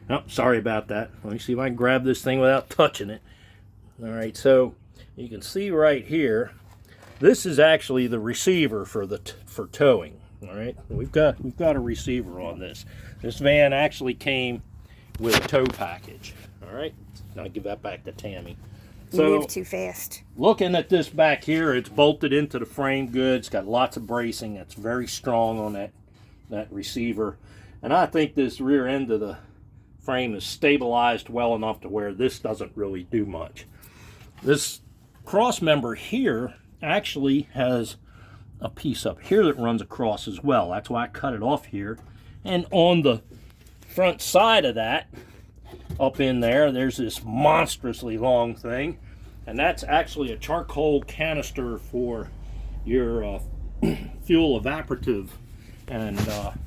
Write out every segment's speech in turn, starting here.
Oh, sorry about that. Let me see if I can grab this thing without touching it. All right, so you can see right here, this is actually the receiver for towing. All right, we've got a receiver on this. This van actually came with a tow package. All right, now I'll give that back to Tammy. So, you move too fast. Looking at this back here, it's bolted into the frame good. It's got lots of bracing. It's very strong on that receiver. And I think this rear end of the frame is stabilized well enough to where this doesn't really do much. This cross member here actually has a piece up here that runs across as well. That's why I cut it off here. And on the front side of that, up in there, there's this monstrously long thing, and that's actually a charcoal canister for your fuel evaporative and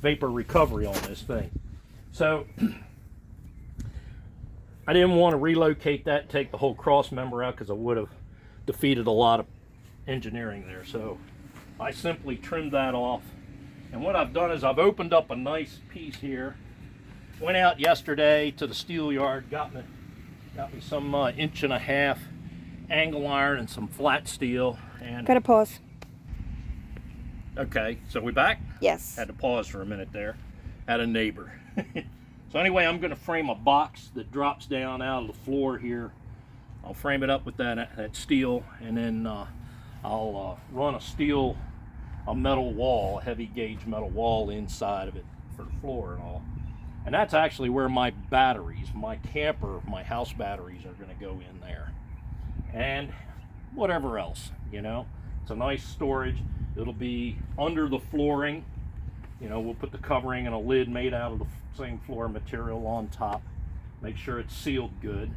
vapor recovery on this thing. So I didn't want to relocate that, take the whole cross member out, because I would have defeated a lot of engineering there. So I simply trimmed that off, and what I've done is I've opened up a nice piece here. Went out yesterday to the steel yard, got me some 1.5 inch angle iron and some flat steel. And gotta pause. Okay, so we back? Yes. Had to pause for a minute there. Had a neighbor. So anyway, I'm going to frame a box that drops down out of the floor here. I'll frame it up with that steel, and then I'll run a metal wall, a heavy gauge metal wall inside of it for the floor and all. And that's actually where my batteries, my camper, my house batteries are going to go in there. And whatever else, you know. It's a nice storage. It'll be under the flooring. You know, we'll put the covering and a lid made out of the same floor material on top. Make sure it's sealed good.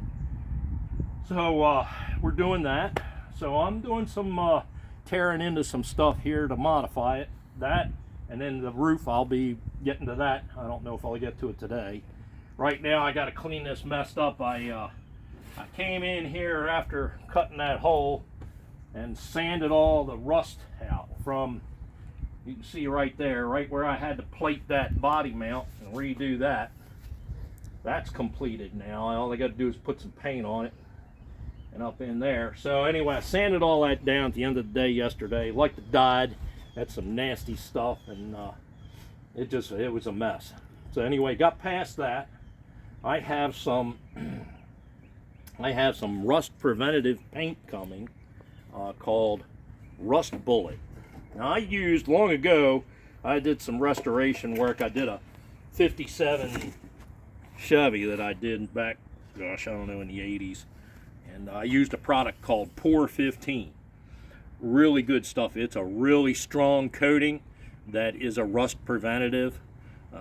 So we're doing that. So I'm doing some tearing into some stuff here to modify it. That, and then the roof, I'll be getting to that. I don't know if I'll get to it today. Right now I got to clean this messed up. I came in here after cutting that hole and sanded all the rust out from, you can see right there, right where I had to plate that body mount and redo that. That's completed now. All I got to do is put some paint on it and up in there. So anyway, I sanded all that down at the end of the day yesterday. Like the dyed, that's some nasty stuff, and it was a mess. So anyway, got past that. I have some rust preventative paint coming called Rust Bullet. Now I used, long ago, I did some restoration work. I did a 57 Chevy that I did back, gosh, I don't know, in the 80s. And I used a product called Pour 15. Really good stuff. It's a really strong coating that is a rust preventative.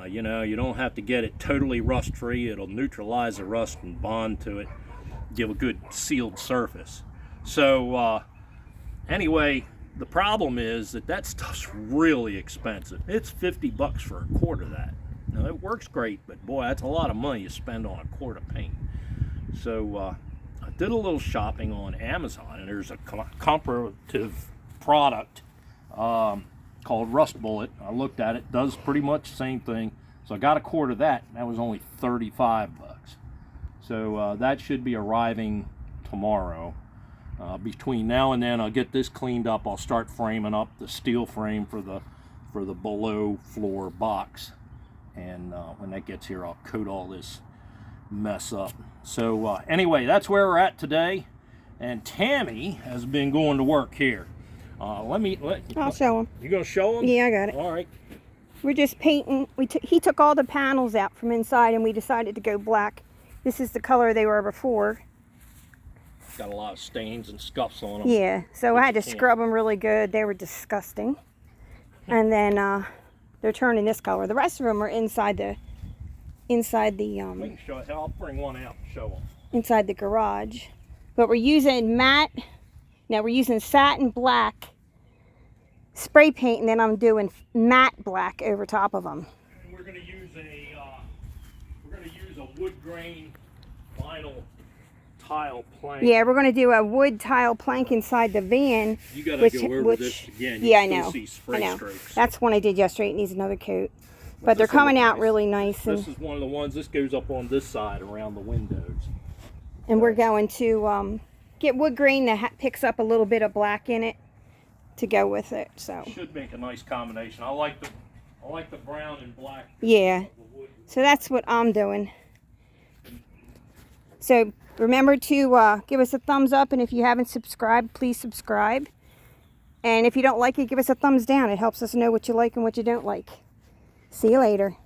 You know, you don't have to get it totally rust free. It'll neutralize the rust and bond to it, give a good sealed surface. So anyway, the problem is that stuff's really expensive. It's $50 for a quart of that. Now it works great, but boy, that's a lot of money you spend on a quart of paint. So I did a little shopping on Amazon, and there's a comparative product called Rust Bullet. I looked at it, does pretty much the same thing. So I got a quart of that, and that was only $35. So that should be arriving tomorrow. Between now and then, I'll get this cleaned up. I'll start framing up the steel frame for the below floor box, and when that gets here, I'll coat all this mess up. So anyway, that's where we're at today, and Tammy has been going to work here. I'll show him. You gonna show him? Yeah, I got it. All right. We're just painting. He took all the panels out from inside, and we decided to go black. This is the color they were before. Got a lot of stains and scuffs on them. Yeah, so I had to scrub them really good. They were disgusting. And then they're turning this color. The rest of them are inside the We can show it. I'll bring one out and show them. Inside the garage. But we're using we're using satin black spray paint, and then I'm doing matte black over top of them. And we're going to use a wood grain vinyl tile plank. Yeah, we're going to do a wood tile plank inside the van. You got to go over this again. Yeah, I know. See spray strokes. That's one I did yesterday. It needs another coat. But they're This'll coming look out nice. really nice. This is one of the ones, this goes up on this side around the windows. And we're going to get wood grain that picks up a little bit of black in it to go with it. So Should make a nice combination. I like the brown and black. yeah. Of the wood. So that's what I'm doing. So remember to give us a thumbs up, and if you haven't subscribed, please subscribe. And if you don't like it, give us a thumbs down. It helps us know what you like and what you don't like. See you later.